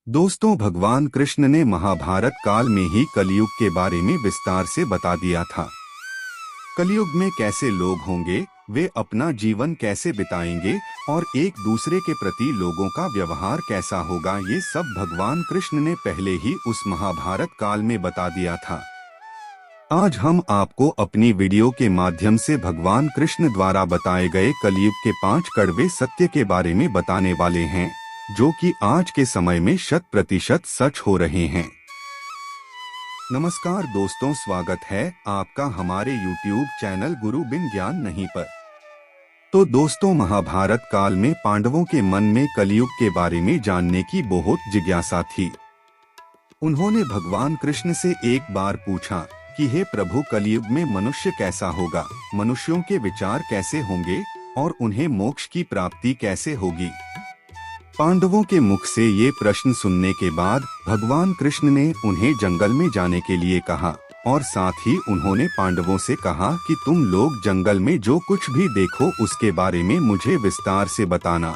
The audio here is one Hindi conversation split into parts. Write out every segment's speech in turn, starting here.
दोस्तों, भगवान कृष्ण ने महाभारत काल में ही कलयुग के बारे में विस्तार से बता दिया था। कलयुग में कैसे लोग होंगे, वे अपना जीवन कैसे बिताएंगे और एक दूसरे के प्रति लोगों का व्यवहार कैसा होगा, ये सब भगवान कृष्ण ने पहले ही उस महाभारत काल में बता दिया था। आज हम आपको अपनी वीडियो के माध्यम से भगवान कृष्ण द्वारा बताए गए कलयुग के 5 कड़वे सत्य के बारे में बताने वाले हैं, जो कि आज के समय में 100% सच हो रहे हैं। नमस्कार दोस्तों, स्वागत है आपका हमारे YouTube चैनल गुरु बिन ज्ञान नहीं पर। तो दोस्तों, महाभारत काल में पांडवों के मन में कलयुग के बारे में जानने की बहुत जिज्ञासा थी। उन्होंने भगवान कृष्ण से एक बार पूछा कि हे प्रभु, कलयुग में मनुष्य कैसा होगा, मनुष्यों के विचार कैसे होंगे और उन्हें मोक्ष की प्राप्ति कैसे होगी। पांडवों के मुख से ये प्रश्न सुनने के बाद भगवान कृष्ण ने उन्हें जंगल में जाने के लिए कहा और साथ ही उन्होंने पांडवों से कहा कि तुम लोग जंगल में जो कुछ भी देखो उसके बारे में मुझे विस्तार से बताना।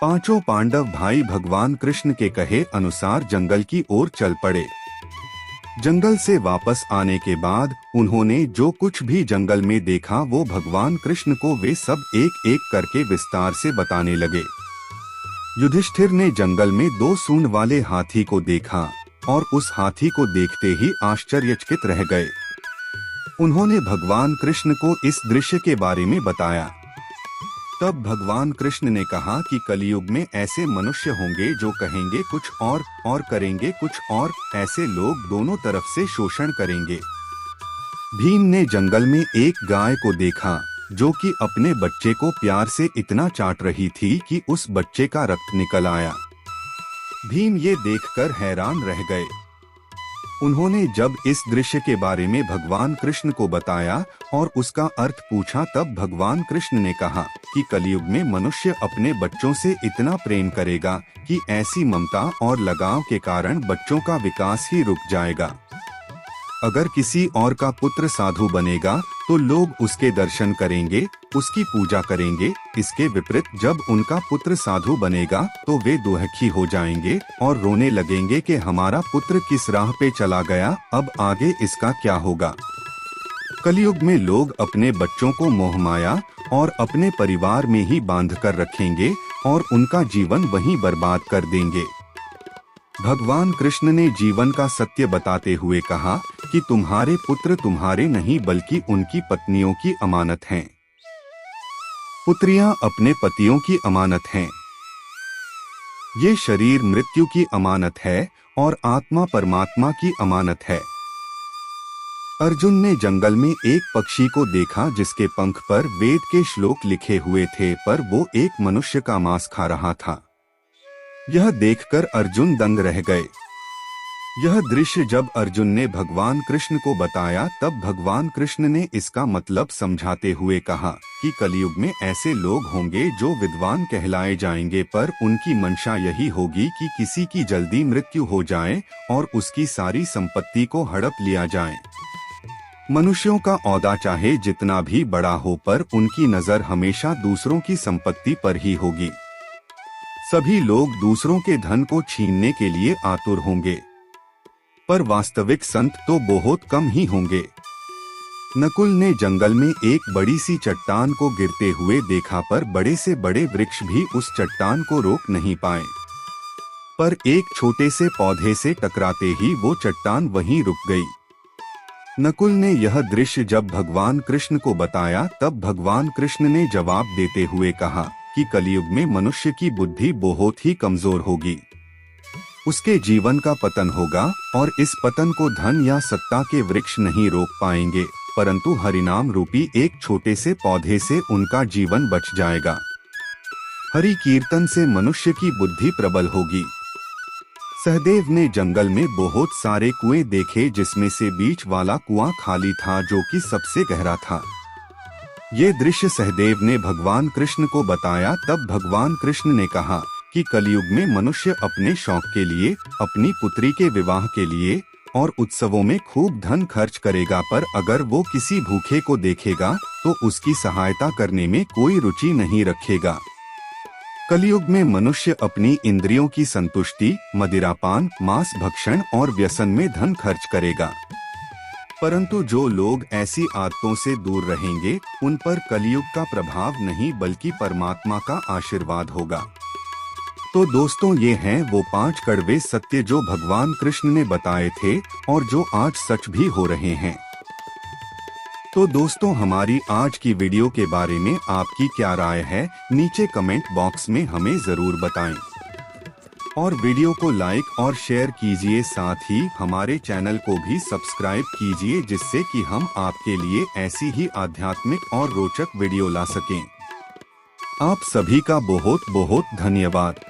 पांचों पांडव भाई भगवान कृष्ण के कहे अनुसार जंगल की ओर चल पड़े। जंगल से वापस आने के बाद उन्होंने जो कुछ भी जंगल में देखा वो भगवान कृष्ण को वे सब एक एक करके विस्तार से बताने लगे। युधिष्ठिर ने जंगल में 2 सूंड वाले हाथी को देखा और उस हाथी को देखते ही आश्चर्यचकित रह गए। उन्होंने भगवान कृष्ण को इस दृश्य के बारे में बताया। तब भगवान कृष्ण ने कहा कि कलयुग में ऐसे मनुष्य होंगे जो कहेंगे कुछ और करेंगे कुछ और, ऐसे लोग दोनों तरफ से शोषण करेंगे। भीम ने जंगल में एक गाय को देखा जो कि अपने बच्चे को प्यार से इतना चाट रही थी कि उस बच्चे का रक्त निकल आया। भीम ये देखकर हैरान रह गए। उन्होंने जब इस दृश्य के बारे में भगवान कृष्ण को बताया और उसका अर्थ पूछा, तब भगवान कृष्ण ने कहा कि कलयुग में मनुष्य अपने बच्चों से इतना प्रेम करेगा कि ऐसी ममता और लगाव के कारण बच्चों का विकास ही रुक जाएगा। अगर किसी और का पुत्र साधु बनेगा तो लोग उसके दर्शन करेंगे, उसकी पूजा करेंगे। इसके विपरीत जब उनका पुत्र साधु बनेगा तो वे दुखी हो जाएंगे और रोने लगेंगे कि हमारा पुत्र किस राह पे चला गया, अब आगे इसका क्या होगा। कलयुग में लोग अपने बच्चों को मोहमाया और अपने परिवार में ही बांध कर रखेंगे और उनका जीवन वहीं बर्बाद कर देंगे। भगवान कृष्ण ने जीवन का सत्य बताते हुए कहा कि तुम्हारे पुत्र तुम्हारे नहीं बल्कि उनकी पत्नियों की अमानत हैं। पुत्रियां अपने पतियों की अमानत हैं। ये शरीर मृत्यु की अमानत है और आत्मा परमात्मा की अमानत है। अर्जुन ने जंगल में एक पक्षी को देखा जिसके पंख पर वेद के श्लोक लिखे हुए थे, पर वो एक मनुष्य का मांस खा रहा था। यह देखकर अर्जुन दंग रह गए। यह दृश्य जब अर्जुन ने भगवान कृष्ण को बताया तब भगवान कृष्ण ने इसका मतलब समझाते हुए कहा कि कलयुग में ऐसे लोग होंगे जो विद्वान कहलाए जाएंगे, पर उनकी मंशा यही होगी कि किसी की जल्दी मृत्यु हो जाए और उसकी सारी संपत्ति को हड़प लिया जाए। मनुष्यों का औदा चाहे जितना भी बड़ा हो, पर उनकी नजर हमेशा दूसरों की संपत्ति पर ही होगी। सभी लोग दूसरों के धन को छीनने के लिए आतुर होंगे, पर वास्तविक संत तो बहुत कम ही होंगे। नकुल ने जंगल में एक बड़ी सी चट्टान को गिरते हुए देखा, पर बड़े से बड़े वृक्ष भी उस चट्टान को रोक नहीं पाए, पर एक छोटे से पौधे से टकराते ही वो चट्टान वहीं रुक गई। नकुल ने यह दृश्य जब भगवान कृष्ण को बताया तब भगवान कृष्ण ने जवाब देते हुए कहा कि कलयुग में मनुष्य की बुद्धि बहुत ही कमजोर होगी। उसके जीवन का पतन होगा और इस पतन को धन या सत्ता के वृक्ष नहीं रोक पाएंगे, परंतु हरिनाम रूपी एक छोटे से पौधे से उनका जीवन बच जाएगा। हरि कीर्तन से मनुष्य की बुद्धि प्रबल होगी। सहदेव ने जंगल में बहुत सारे कुएं देखे, जिसमें से बीच वाला कुआं खाली था जो कि सबसे गहरा था। ये दृश्य सहदेव ने भगवान कृष्ण को बताया तब भगवान कृष्ण ने कहा कि कलयुग में मनुष्य अपने शौक के लिए, अपनी पुत्री के विवाह के लिए और उत्सवों में खूब धन खर्च करेगा, पर अगर वो किसी भूखे को देखेगा तो उसकी सहायता करने में कोई रुचि नहीं रखेगा। कलयुग में मनुष्य अपनी इंद्रियों की संतुष्टि, मदिरापान, मांस भक्षण और व्यसन में धन खर्च करेगा। परंतु जो लोग ऐसी आदतों से दूर रहेंगे, उन पर कलयुग का प्रभाव नहीं बल्कि परमात्मा का आशीर्वाद होगा। तो दोस्तों, ये हैं वो 5 कड़वे सत्य जो भगवान कृष्ण ने बताए थे और जो आज सच भी हो रहे हैं। तो दोस्तों, हमारी आज की वीडियो के बारे में आपकी क्या राय है, नीचे कमेंट बॉक्स में हमें जरूर बताएं। और वीडियो को लाइक और शेयर कीजिए, साथ ही हमारे चैनल को भी सब्सक्राइब कीजिए, जिससे कि हम आपके लिए ऐसी ही आध्यात्मिक और रोचक वीडियो ला सकें। आप सभी का बहुत बहुत धन्यवाद।